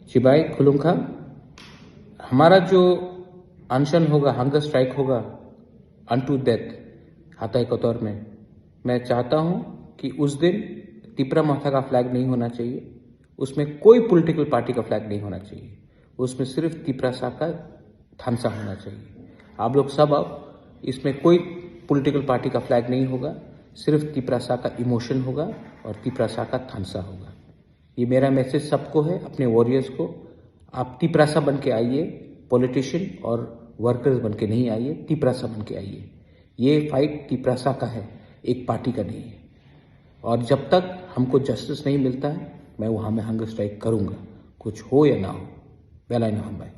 चिबाई खुलुंखा, हमारा जो अनशन होगा, हंगर स्ट्राइक होगा अनटू डेथ हाथाई कोतवार में, मैं चाहता हूं कि उस दिन तिपरा माथा का फ्लैग नहीं होना चाहिए, उसमें कोई पॉलिटिकल पार्टी का फ्लैग नहीं होना चाहिए, उसमें सिर्फ तिपरासा का थानसा होना चाहिए। आप लोग सब अब इसमें कोई पॉलिटिकल पार्टी का फ्लैग नहीं होगा, सिर्फ तिपरासा का इमोशन होगा और तिपरासा का थानसा होगा। ये मेरा मैसेज सबको है, अपने वॉरियर्स को। आप तिपरासा बन के आइए, पॉलिटिशियन और वर्कर्स बन के नहीं आइए, तिपरासा बन के आइए। ये फाइट तिपरासा का है, एक पार्टी का नहीं है। और जब तक हमको जस्टिस नहीं मिलता है, मैं वहाँ में हंगर स्ट्राइक करूँगा, कुछ हो या ना हो। वेलाइन भाई।